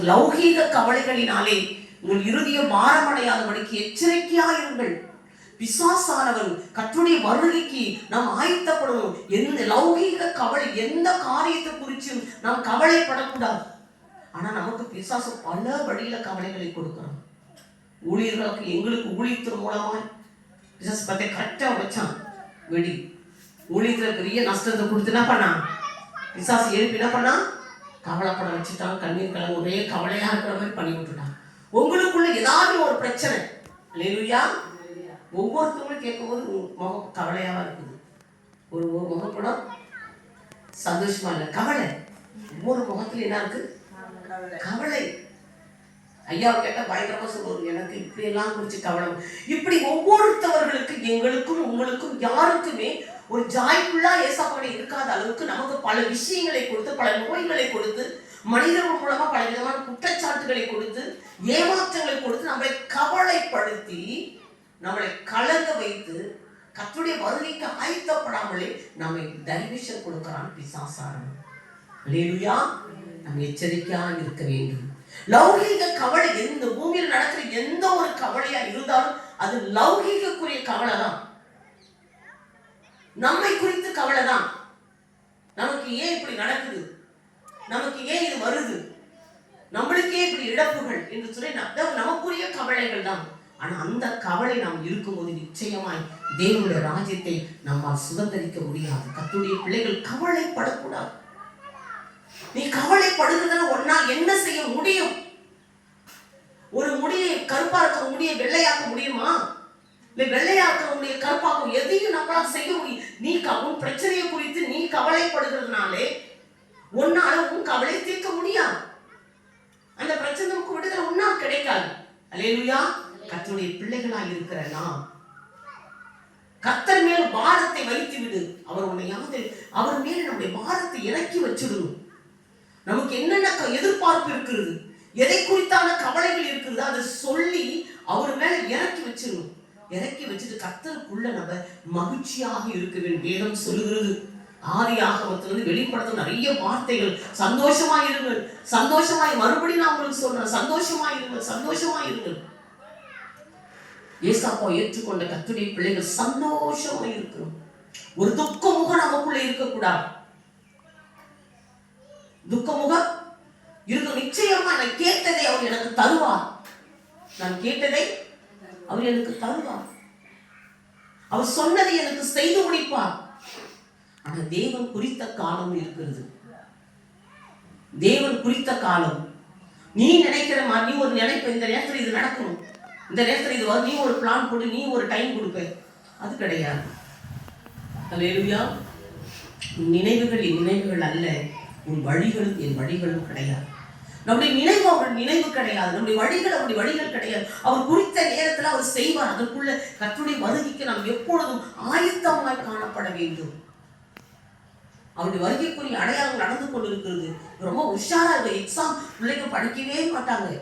லௌகீக கவலைகளினாலே உங்கள் இருதயம் பாரமடையாதபடிக்கு எச்சரிக்கையாயிருங்கள். பிசாசானவன் கர்த்தருடைய வருகைக்கு நாம் ஆயத்தப்படணும். எந்த லௌகீக கவலை, எந்த காரியத்தை குறிச்சும் நாம் கவலைப்படக்கூடாது. ஆனா நமக்கு பிசாசு பல வழியில கவலைகளை கொடுக்கிறோம். ஊழியர்களுக்கு எங்களுக்கு ஊழியத்தின் மூலமாய் பிசாசு பத்தி கரெக்டா வச்சான். வெடி ஊழியத்துல பெரிய நஷ்டத்தை கொடுத்து என்ன பண்ணா பிசாசு எழுப்பி என்ன பண்ணா கவலைப்பட வச்சுட்டான். கண்ணீர் கலங்க ஒரே கவலையா இருக்கிற மாதிரி பண்ணி விட்டுட்டான். உங்களுக்குள்ள ஏதாவது ஒரு பிரச்சனை இல்லையா? ஒவ்வொருத்தவங்களும் கேட்கும் போது முகம் கவலையாவா இருக்குது. ஒரு முகப்படம் சந்தோஷமா இல்லை, கவலை. ஒவ்வொரு முகத்துல என்ன இருக்கு? கவலை. ஐயாவை கேட்டா பயங்கரமா சொல்லுவாரு, எனக்கு இப்படி எல்லாம் குறிச்சு கவலை. இப்படி ஒவ்வொருத்தவர்களுக்கு, எங்களுக்கும் உங்களுக்கும் யாருக்குமே ஒரு ஜாய்ஃபுல்லா ஏசாப்பாடு இருக்காத அளவுக்கு நமக்கு பல விஷயங்களை கொடுத்து, பல நோய்களை கொடுத்து, மனிதர்கள் மூலமா பல விதமான குற்றச்சாட்டுகளை கொடுத்து, ஏமாற்றங்களை கொடுத்து, நம்மளை கவலைப்படுத்தி, நம்மளை கலங்க வைத்து, கர்த்தருடைய வருகைக்கு ஆயத்தப்படாமலே நம்மை டைவர்ஷன் கொடுக்கிறான் பிசாசானவன். அல்லேலூயா. நம்ம எச்சரிக்கையா இருக்க வேண்டும். லௌகீக கவலை எந்த பூமியில் நடக்கிற எந்த ஒரு கவலையா இருந்தாலும் அது லௌகீகக்குரிய கவலை தான். நம்மை குறித்து கவலை தான். நமக்கு ஏன் இப்படி நடக்குது, நமக்கு ஏன் இது வருது, நம்மளுக்கே இப்படி இழப்புகள் என்று சொல்லி நமக்குரிய கவலைகள் தான். ஆனா அந்த கவலை நாம் இருக்கும்போது நிச்சயமாய் தேவனுடைய ராஜ்யத்தை நம்மால் சுதந்திரிக்க முடியாது. கர்த்தருடைய பிள்ளைகள் கவலைப்படக்கூடாது. நீ கவலைப்படுகிறதுனா ஒன்னால் என்ன செய்ய முடியும்? ஒரு முடியை கருப்பா இருக்கிற முடியை வெள்ளையாக்க முடியுமா? இல்லை வெள்ளையாக்க முடிய கருப்பாக்கும் எதையும் நம்மளால செய்ய முடியும். நீ உன் பிரச்சனையை குறித்து நீ கவலைப்படுகிறதுனாலே உன்னால உன் கவலை தீர்க்க முடியாது. அந்த பிரச்சனை நமக்கு விடுதலை உன்னால் கிடைக்காது. அல்லேலூயா. கர்த்தருடைய பிள்ளைகளாய் இருக்கிற நாம் கர்த்தர் மேல் பாரத்தை வைத்து விடு. அவர் உன்னை அவர் மேல் நம்முடைய பாரத்தை இறக்கி வச்சிடணும். நமக்கு என்னென்ன எதிர்பார்ப்பு இருக்கிறது, எதை குறித்தான கவலைகள் இருக்கிறது, அதை சொல்லி அவர் மேல இறக்கி வச்சிடணும். இறக்கி வச்சுட்டு கர்த்தருக்குள்ள நம்ம மகிழ்ச்சியாக இருக்க வேண்டும். வேதம் சொல்லுகிறது, ஆதியாகமத்திலிருந்து வெளிப்படுத்த நிறைய வார்த்தைகள். சந்தோஷமாய் இருங்கள், சந்தோஷமாய், மறுபடியும் நான் உங்களுக்கு சொல்றேன், சந்தோஷமாய் இருங்கள், சந்தோஷமாய் இருங்கள். ஏசாப்பா ஏற்றுக்கொண்ட கர்த்தருடைய பிள்ளைகள் சந்தோஷமா இருக்கணும். ஒரு துக்க முகம் நமக்குள்ள இருக்கக்கூடாது. துக்க முகம் இருக்க நிச்சயமா நான் கேட்டதை அவர் எனக்கு தருவார். நான் கேட்டதை அவர் எனக்கு தருவார். அவர் சொன்னதை எனக்கு செய்து முடிப்பார். ஆனா தேவன் குறித்த காலம் இருக்கிறது. தேவன் குறித்த காலம். நீ நினைக்கிற மாதிரி நீ ஒரு நினைப்ப, இந்த நேரத்தில் இது நடக்கணும், இந்த நேரத்தில் இது வரும், நீ ஒரு பிளான் போடு, நீ ஒரு டைம் கொடுப்ப, அது கிடையாது. அல்லேலூயா. நினைவுகள் என் நினைவுகள் அல்ல, உன் வழிகளும் என் வழிகளும் கிடையாது. நம்முடைய நினைவு அவர் நினைவு கிடையாது, நம்முடைய வழிகள் அவருடைய வழிகள் கிடையாது. அவர் குறித்த நேரத்தில் அவர் செய்வார். அதற்குள்ள கர்த்தருடைய வருகைக்கு நாம் எப்பொழுதும் ஆயத்தமாய் காணப்பட வேண்டும். அவருடைய வருகைக்குரிய அடையாளங்கள் நடந்து கொண்டிருக்கிறது. ரொம்ப உஷாரா இருக்க. எக்ஸாம் பிள்ளைங்க படிக்கவே மாட்டாங்க.